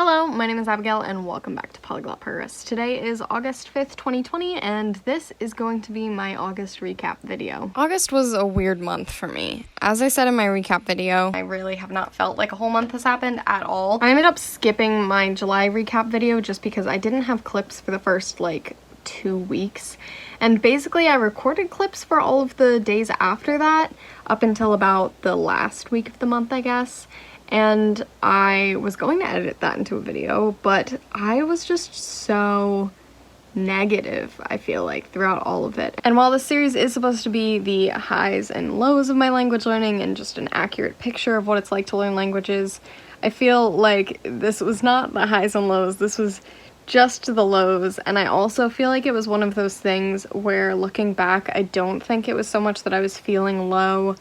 Hello, my name is Abigail and welcome back to Polyglot Progress. Today is August 5th, 2020, and this is going to be my August recap video. August was a weird month for me. As I said in my recap video, I really have not felt like a whole month has happened at all. I ended up skipping my July recap video just because I didn't have clips for the first 2 weeks. And basically I recorded clips for all of the days after that, up until about the last week of the month, I guess. And I was going to edit that into a video, but I was just so negative, I feel like, throughout all of it. And while this series is supposed to be the highs and lows of my language learning and just an accurate picture of what it's like to learn languages, I feel like this was not the highs and lows, this was just the lows. And I also feel like it was one of those things where, looking back, I don't think it was so much that I was feeling low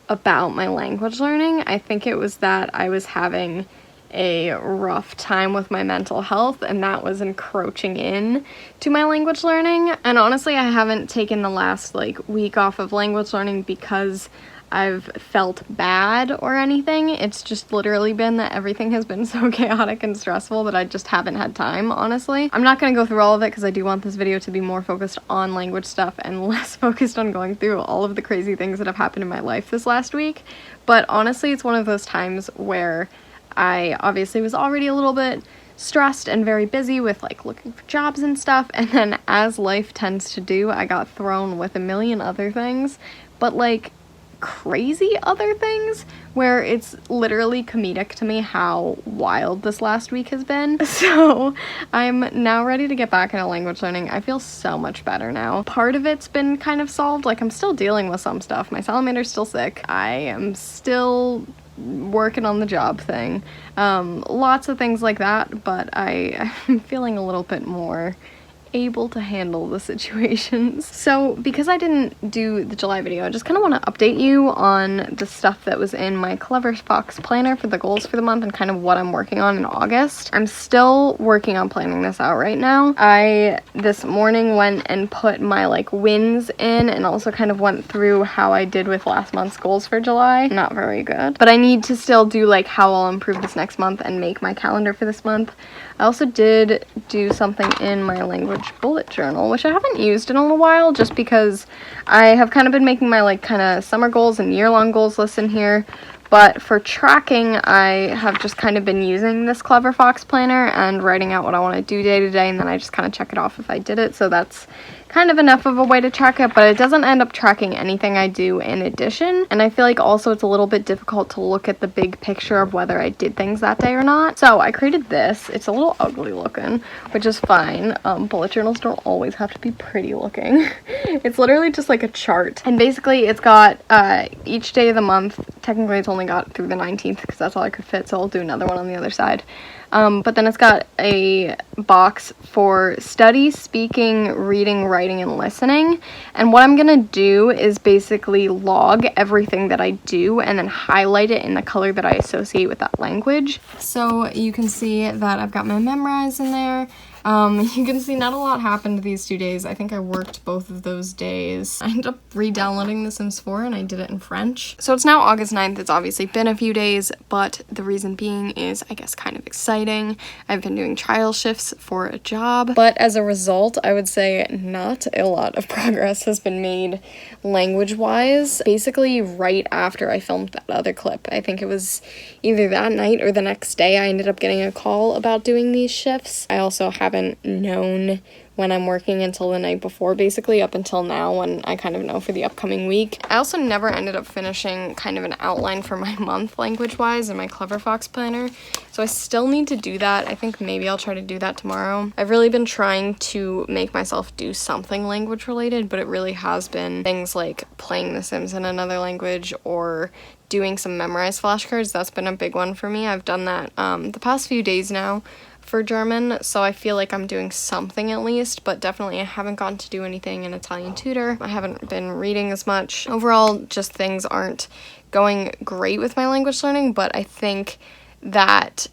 about my language learning. I think it was that I was having a rough time with my mental health, and that was encroaching in to my language learning. And honestly, I haven't taken the last week off of language learning because I've felt bad or anything. It's just literally been that everything has been so chaotic and stressful that I just haven't had time, honestly. I'm not going to go through all of it because I do want this video to be more focused on language stuff and less focused on going through all of the crazy things that have happened in my life this last week. But honestly, it's one of those times where I obviously was already a little bit stressed and very busy with looking for jobs and stuff, and then, as life tends to do, I got thrown with a million other things, but crazy other things, where it's literally comedic to me how wild this last week has been. So I'm now ready to get back into language learning. I feel so much better now. Part of it's been kind of solved. I'm still dealing with some stuff. My salamander's still sick. I am still working on the job thing. Lots of things like that, but I'm feeling a little bit more able to handle the situations. So because I didn't do the July video, I just kind of want to update you on the stuff that was in my Clever Fox planner for the goals for the month and kind of what I'm working on in August. I'm still working on planning this out right now. I this morning went and put my wins in, and also kind of went through how I did with last month's goals for July. Not very good, but I need to still do how I'll improve this next month and make my calendar for this month. I also did do something in my language bullet journal, which I haven't used in a little while, just because I have kind of been making my kind of summer goals and year-long goals list in here. But for tracking, I have just kind of been using this Clever Fox planner and writing out what I want to do day to day, and then I just kind of check it off if I did it. So that's kind of enough of a way to track it, but it doesn't end up tracking anything I do in addition. And I feel like also it's a little bit difficult to look at the big picture of whether I did things that day or not. So I created this. It's a little ugly looking, which is fine. Bullet journals don't always have to be pretty looking. It's literally just a chart. And basically it's got each day of the month. Technically it's only got through the 19th because that's all I could fit, so I'll do another one on the other side. But then it's got a box for study, speaking, reading, writing, and listening. And what I'm gonna do is basically log everything that I do and then highlight it in the color that I associate with that language. So you can see that I've got my memorize in there. You can see not a lot happened these 2 days. I think I worked both of those days. I ended up re-downloading The Sims 4 and I did it in French. So it's now August 9th. It's obviously been a few days, but the reason being is, I guess, kind of exciting. I've been doing trial shifts for a job, but as a result, I would say not a lot of progress has been made language-wise. Basically, right after I filmed that other clip, I think it was either that night or the next day, I ended up getting a call about doing these shifts. I also haven't known when I'm working until the night before, basically up until now, when I kind of know for the upcoming week. I also never ended up finishing kind of an outline for my month language-wise in my Clever Fox planner, so I still need to do that. I think maybe I'll try to do that tomorrow. I've really been trying to make myself do something language-related, but it really has been things like playing The Sims in another language or doing some memorized flashcards. That's been a big one for me. I've done that the past few days now for German, so I feel like I'm doing something at least, but definitely I haven't gotten to do anything in Italian tutor. I haven't been reading as much. Overall, just things aren't going great with my language learning, but I think that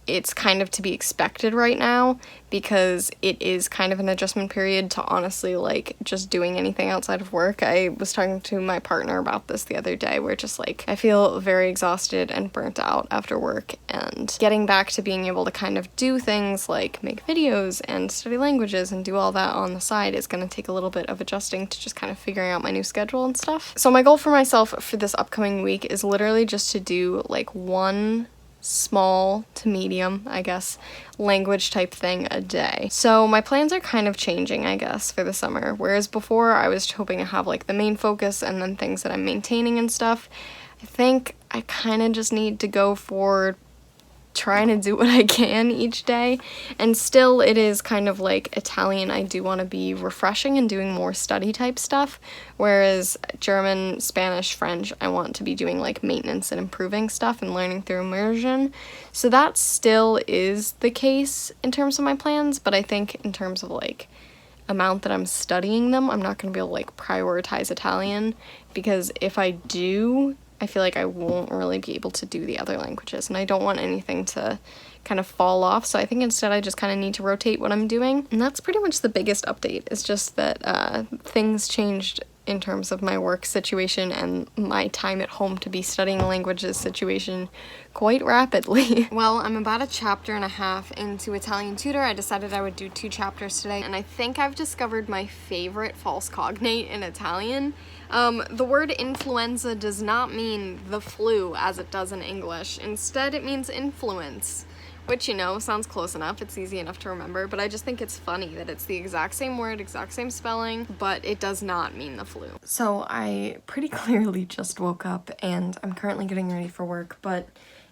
it's kind of to be expected right now because it is kind of an adjustment period to honestly like just doing anything outside of work. I was talking to my partner about this the other day where just like I feel very exhausted and burnt out after work, and getting back to being able to kind of do things like make videos and study languages and do all that on the side is going to take a little bit of adjusting to just kind of figuring out my new schedule and stuff. So my goal for myself for this upcoming week is literally just to do like one small to medium, I guess, language type thing a day. So my plans are kind of changing, I guess, for the summer. Whereas before I was hoping to have like the main focus and then things that I'm maintaining and stuff. I think I kind of just need to go for trying to do what I can each day. And still it is kind of like Italian, I do want to be refreshing and doing more study type stuff, whereas German, Spanish, French, I want to be doing like maintenance and improving stuff and learning through immersion. So that still is the case in terms of my plans, but I think in terms of like amount that I'm studying them, I'm not going to be able to like prioritize Italian, because if I do, I feel like I won't really be able to do the other languages, and I don't want anything to kind of fall off, so I think instead I just kind of need to rotate what I'm doing. And that's pretty much the biggest update, is just that things changed in terms of my work situation and my time at home to be studying languages situation quite rapidly. Well, I'm about a chapter and a half into Italian Tutor. I decided I would do 2 chapters today, and I think I've discovered my favorite false cognate in Italian. The word influenza does not mean the flu as it does in English. Instead, it means influence, which, you know, sounds close enough. It's easy enough to remember, but I just think it's funny that it's the exact same word, exact same spelling, but it does not mean the flu. So I pretty clearly just woke up and I'm currently getting ready for work, but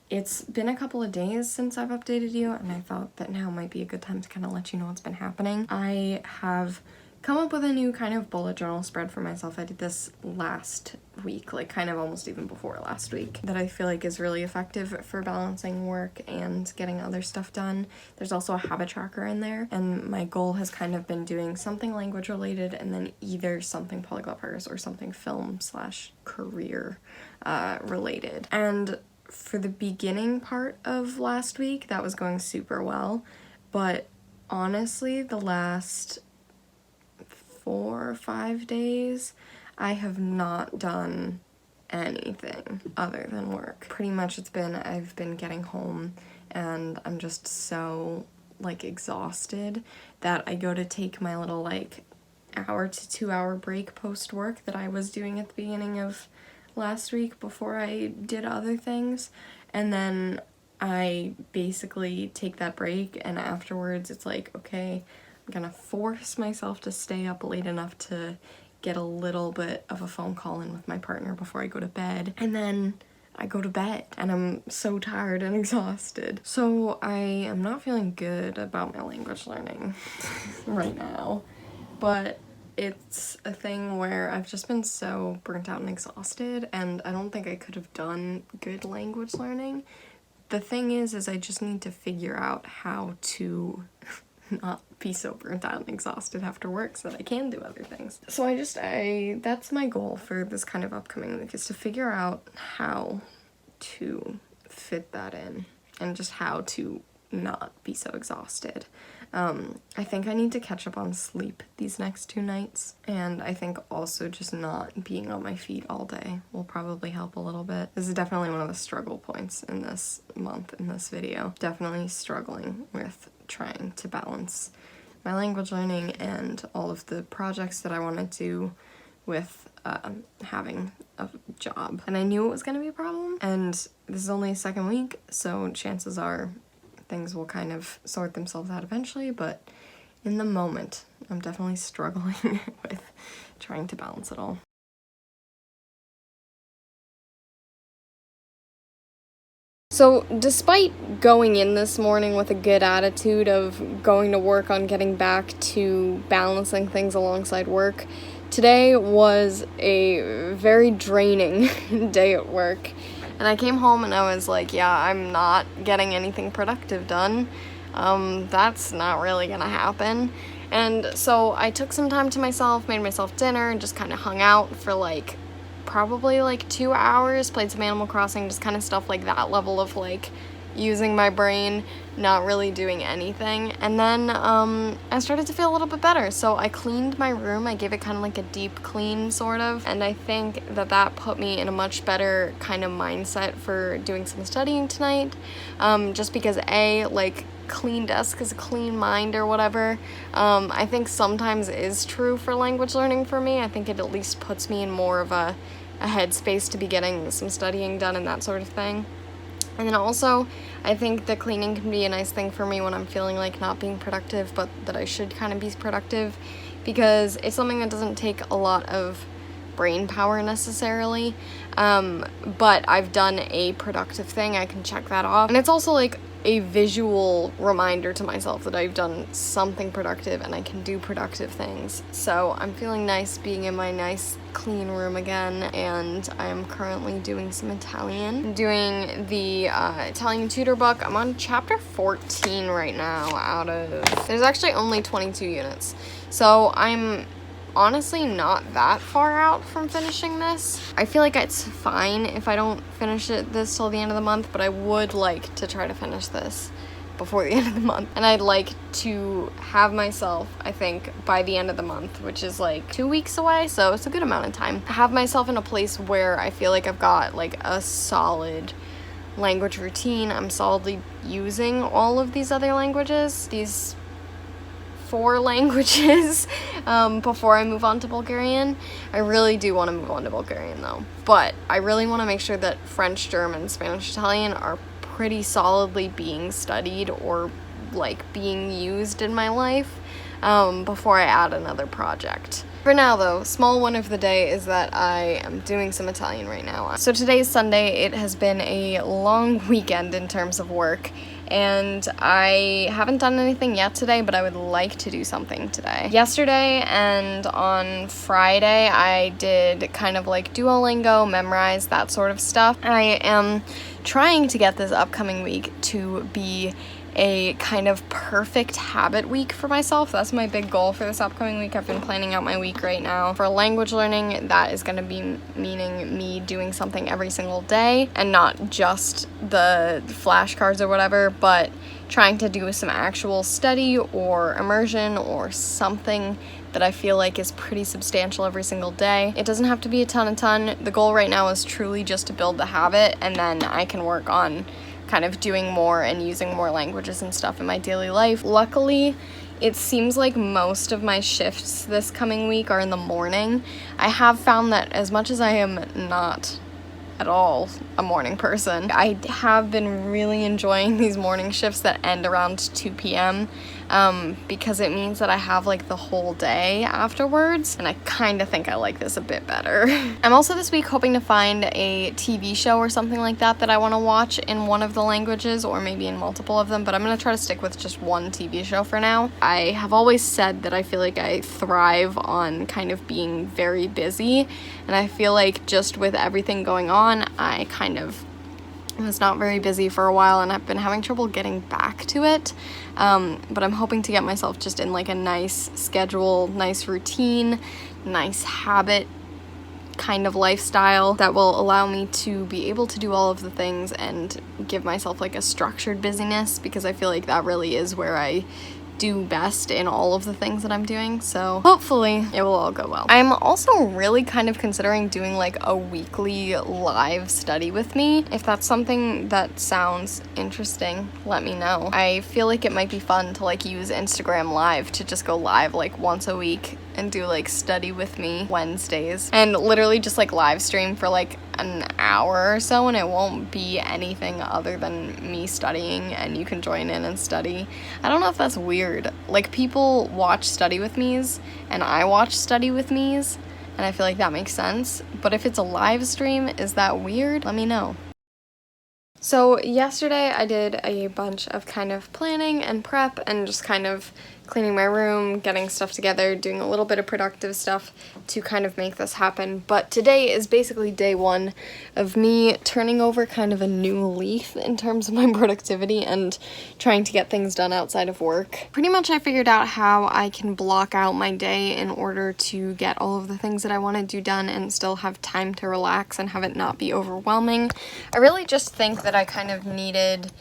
it's been a couple of days since I've updated you, and I thought that now might be a good time to kind of let you know what's been happening. I have come up with a new kind of bullet journal spread for myself. I did this last week, like kind of almost even before last week, that I feel like is really effective for balancing work and getting other stuff done. There's also a habit tracker in there, and my goal has kind of been doing something language related and then either something Polyglot Progress or something film/career related. And for the beginning part of last week, that was going super well, but honestly, the last 4 or 5 days, I have not done anything other than work. Pretty much I've been getting home and I'm just so like exhausted that I go to take my little like hour to 2 hour break post work that I was doing at the beginning of last week before I did other things, and then I basically take that break, and afterwards it's like, okay, I'm gonna force myself to stay up late enough to get a little bit of a phone call in with my partner before I go to bed, and then I go to bed and I'm so tired and exhausted. So I am not feeling good about my language learning right now, but it's a thing where I've just been so burnt out and exhausted, and I don't think I could have done good language learning. The thing is I just need to figure out how to not be so burnt out and exhausted after work so that I can do other things. So that's my goal for this kind of upcoming week, is to figure out how to fit that in and just how to not be so exhausted. I think I need to catch up on sleep these next 2 nights, and I think also just not being on my feet all day will probably help a little bit. This is definitely one of the struggle points in this month, in this video. Definitely struggling with trying to balance my language learning and all of the projects that I want to do with having a job. And I knew it was going to be a problem, and this is only a 2nd week, so chances are things will kind of sort themselves out eventually, but in the moment, I'm definitely struggling with trying to balance it all. So despite going in this morning with a good attitude of going to work on getting back to balancing things alongside work, today was a very draining day at work. And I came home and I was like, yeah, I'm not getting anything productive done. That's not really gonna happen. And so I took some time to myself, made myself dinner, and just kind of hung out for like probably like 2 hours, played some Animal Crossing, just kind of stuff like that level of like using my brain, not really doing anything. And then I started to feel a little bit better. So I cleaned my room. I gave it kind of like a deep clean sort of. And I think that that put me in a much better kind of mindset for doing some studying tonight. Just because like clean desk is a clean mind or whatever. I think sometimes is true for language learning for me. I think it at least puts me in more of a headspace to be getting some studying done and that sort of thing. And then also, I think that cleaning can be a nice thing for me when I'm feeling like not being productive, but that I should kind of be productive, because it's something that doesn't take a lot of brain power necessarily, but I've done a productive thing. I can check that off. And it's also like a visual reminder to myself that I've done something productive and I can do productive things. So I'm feeling nice being in my nice clean room again, and I'm currently doing some Italian. I'm doing the Italian tutor book. I'm on chapter 14 right now out of, there's actually only 22 units. So I'm honestly not that far out from finishing this. I feel like it's fine if I don't finish this till the end of the month, but I would like to try to finish this before the end of the month. And I'd like to have myself, I think, by the end of the month, which is like 2 weeks away, so it's a good amount of time, have myself in a place where I feel like I've got like a solid language routine. I'm solidly using all of these other languages, these 4 languages, before I move on to Bulgarian. I really do want to move on to Bulgarian though, but I really want to make sure that French, German, Spanish, Italian are pretty solidly being studied or like being used in my life before I add another project. For now though, small one of the day is that I am doing some Italian right now. So today's Sunday. It has been a long weekend in terms of work, and I haven't done anything yet today, but I would like to do something today. Yesterday and on Friday, I did kind of like Duolingo, memorize, that sort of stuff. I am trying to get this upcoming week to be a kind of perfect habit week for myself. That's my big goal for this upcoming week. I've been planning out my week right now. For language learning, that is going to be meaning me doing something every single day, and not just the flashcards or whatever, but trying to do some actual study or immersion or something that I feel like is pretty substantial every single day. It doesn't have to be a ton. The goal right now is truly just to build the habit, and then I can work on kind of doing more and using more languages and stuff in my daily life. Luckily, it seems like most of my shifts this coming week are in the morning. I have found that as much as I am not at all a morning person, I have been really enjoying these morning shifts that end around 2 p.m. Because it means that I have like the whole day afterwards, and I kind of think I like this a bit better. I'm also this week hoping to find a TV show or something like that that I want to watch in one of the languages, or maybe in multiple of them, but I'm going to try to stick with just one TV show for now. I have always said that I feel like I thrive on kind of being very busy, and I feel like just with everything going on, I kind of was not very busy for a while, and I've been having trouble getting back to it, but I'm hoping to get myself just in like a nice schedule, nice routine, nice habit kind of lifestyle that will allow me to be able to do all of the things and give myself like a structured busyness, because I feel like that really is where I do best in all of the things that I'm doing. So hopefully it will all go well. I'm also really kind of considering doing like a weekly live study with me. If that's something that sounds interesting, let me know. I feel like it might be fun to like use Instagram Live to just go live like once a week and do like study with me Wednesdays, and literally just like live stream for like an hour or so, and it won't be anything other than me studying, and you can join in and study. I don't know if that's weird. Like, people watch study with me's and I watch study with me's, and I feel like that makes sense. But if it's a live stream, is that weird? Let me know. So yesterday I did a bunch of kind of planning and prep and just kind of cleaning my room, getting stuff together, doing a little bit of productive stuff to kind of make this happen. But today is basically day one of me turning over kind of a new leaf in terms of my productivity and trying to get things done outside of work. Pretty much I figured out how I can block out my day in order to get all of the things that I want to do done and still have time to relax and have it not be overwhelming. I really just think that I kind of needed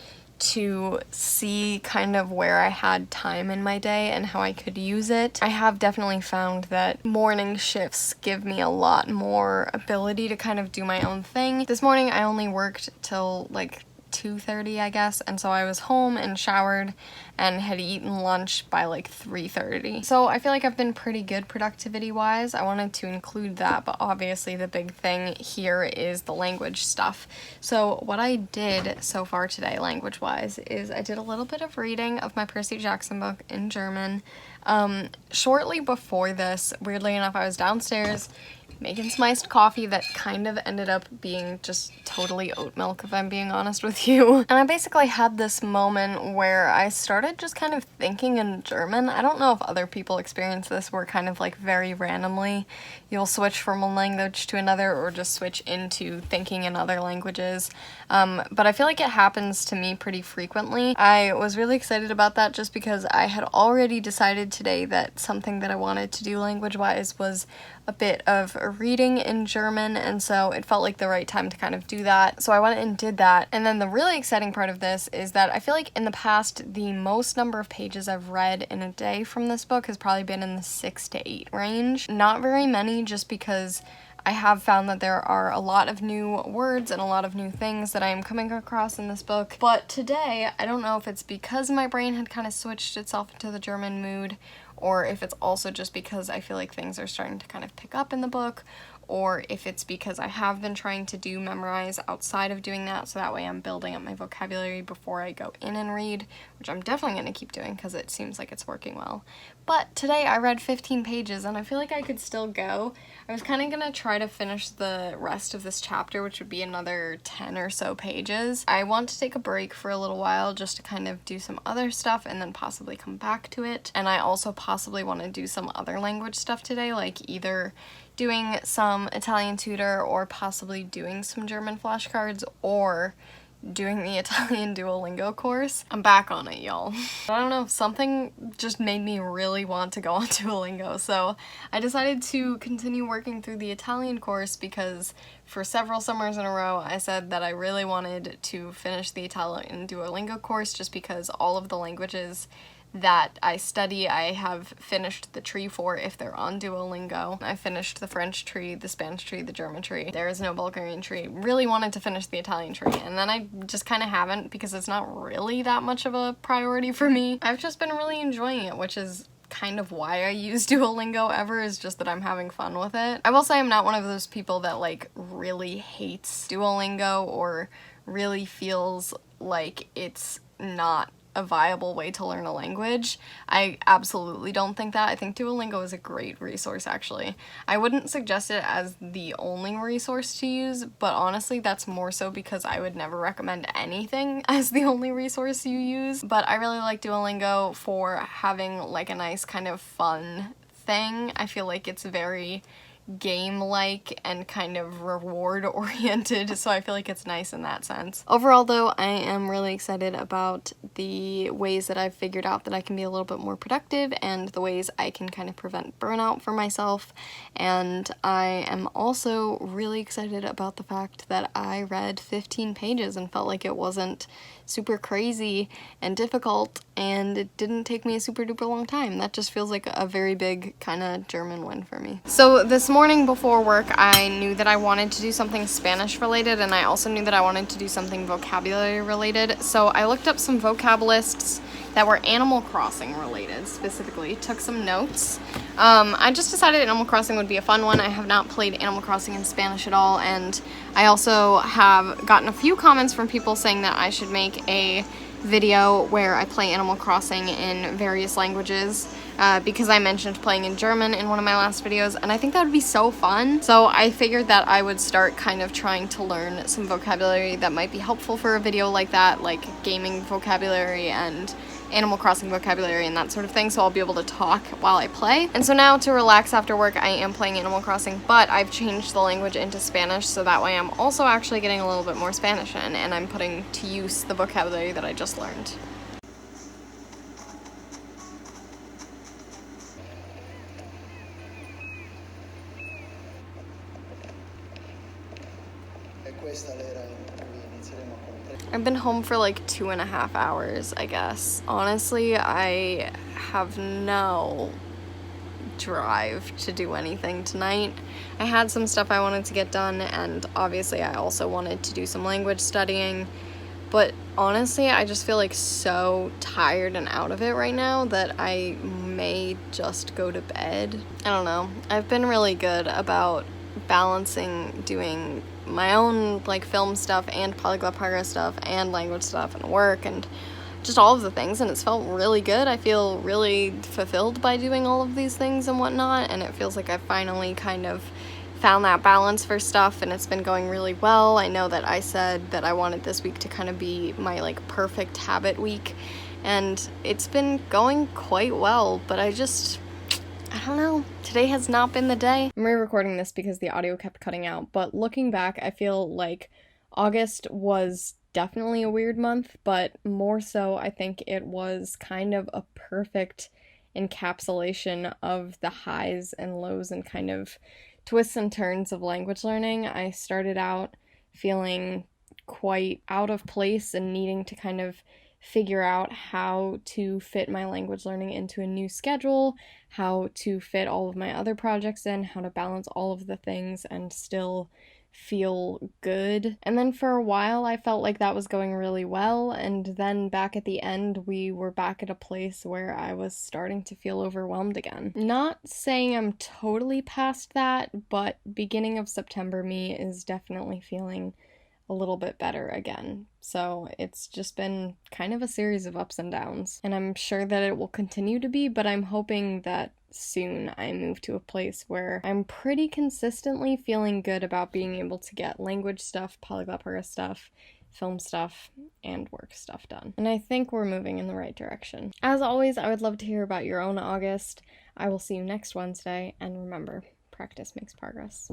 to see kind of where I had time in my day and how I could use it. I have definitely found that morning shifts give me a lot more ability to kind of do my own thing. This morning I only worked till like 2:30, I guess, and so I was home and showered and had eaten lunch by like 3:30. So I feel like I've been pretty good productivity wise. I wanted to include that, but obviously the big thing here is the language stuff. So what I did so far today language wise is I did a little bit of reading of my Percy Jackson book in German. Shortly before this, weirdly enough, I was downstairs making some iced coffee that kind of ended up being just totally oat milk, if I'm being honest with you. And I basically had this moment where I started just kind of thinking in German. I don't know if other people experience this, where kind of like very randomly you'll switch from one language to another or just switch into thinking in other languages. But I feel like it happens to me pretty frequently. I was really excited about that just because I had already decided today that something that I wanted to do language-wise was a bit of a reading in German, and so it felt like the right time to kind of do that. So I went and did that. And then the really exciting part of this is that I feel like in the past, the most number of pages I've read in a day from this book has probably been in the 6 to 8 range. Not very many, just because I have found that there are a lot of new words and a lot of new things that I am coming across in this book. But today, I don't know if it's because my brain had kind of switched itself into the German mood, or if it's also just because I feel like things are starting to kind of pick up in the book, or if it's because I have been trying to do memorize outside of doing that, so that way I'm building up my vocabulary before I go in and read, which I'm definitely going to keep doing because it seems like it's working well. But today I read 15 pages and I feel like I could still go. I was kind of going to try to finish the rest of this chapter, which would be another 10 or so pages. I want to take a break for a little while just to kind of do some other stuff and then possibly come back to it. And I also possibly want to do some other language stuff today, like either doing some Italian tutor or possibly doing some German flashcards or doing the Italian Duolingo course. I'm back on it, y'all. I don't know, something just made me really want to go on Duolingo, so I decided to continue working through the Italian course because for several summers in a row I said that I really wanted to finish the Italian Duolingo course just because all of the languages that I study, I have finished the tree for if they're on Duolingo. I finished the French tree, the Spanish tree, the German tree. There is no Bulgarian tree. Really wanted to finish the Italian tree, and then I just kind of haven't because it's not really that much of a priority for me. I've just been really enjoying it, which is kind of why I use Duolingo ever, is just that I'm having fun with it. I will say I'm not one of those people that like really hates Duolingo or really feels like it's not a viable way to learn a language. I absolutely don't think that. I think Duolingo is a great resource, actually. I wouldn't suggest it as the only resource to use, but honestly that's more so because I would never recommend anything as the only resource you use. But I really like Duolingo for having like a nice kind of fun thing. I feel like it's very game-like and kind of reward-oriented, so I feel like it's nice in that sense. Overall, though, I am really excited about the ways that I've figured out that I can be a little bit more productive and the ways I can kind of prevent burnout for myself, and I am also really excited about the fact that I read 15 pages and felt like it wasn't super crazy and difficult, and it didn't take me a super duper long time. That just feels like a very big kind of German win for me. So this morning before work, I knew that I wanted to do something Spanish related, and I also knew that I wanted to do something vocabulary related. So I looked up some vocab lists that were Animal Crossing related specifically, took some notes. I just decided Animal Crossing would be a fun one. I have not played Animal Crossing in Spanish at all, and I also have gotten a few comments from people saying that I should make a video where I play Animal Crossing in various languages, because I mentioned playing in German in one of my last videos, and I think that would be so fun. So I figured that I would start kind of trying to learn some vocabulary that might be helpful for a video like that, like gaming vocabulary and Animal Crossing vocabulary and that sort of thing, so I'll be able to talk while I play. And so now to relax after work, I am playing Animal Crossing, but I've changed the language into Spanish, so that way I'm also actually getting a little bit more Spanish in, and I'm putting to use the vocabulary that I just learned. E questa l'era in cui inizieremo a comprendere I've been home for like 2.5 hours, I guess. Honestly, I have no drive to do anything tonight. I had some stuff I wanted to get done, and obviously I also wanted to do some language studying, but honestly I just feel like so tired and out of it right now that I may just go to bed. I don't know. I've been really good about balancing doing my own like film stuff and Polyglot Progress stuff and language stuff and work and just all of the things, and it's felt really good. I feel really fulfilled by doing all of these things and whatnot, and it feels like I finally kind of found that balance for stuff, and it's been going really well. I know that I said that I wanted this week to kind of be my like perfect habit week, and it's been going quite well, but I don't know. Today has not been the day. I'm re-recording this because the audio kept cutting out, but looking back, I feel like August was definitely a weird month, but more so I think it was kind of a perfect encapsulation of the highs and lows and kind of twists and turns of language learning. I started out feeling quite out of place and needing to kind of figure out how to fit my language learning into a new schedule, how to fit all of my other projects in, how to balance all of the things and still feel good. And then for a while I felt like that was going really well, and then back at the end we were back at a place where I was starting to feel overwhelmed again. Not saying I'm totally past that, but beginning of September me is definitely feeling a little bit better again. So it's just been kind of a series of ups and downs, and I'm sure that it will continue to be, but I'm hoping that soon I move to a place where I'm pretty consistently feeling good about being able to get language stuff, Polyglot Progress stuff, film stuff, and work stuff done. And I think we're moving in the right direction. As always, I would love to hear about your own August. I will see you next Wednesday, and remember, practice makes progress.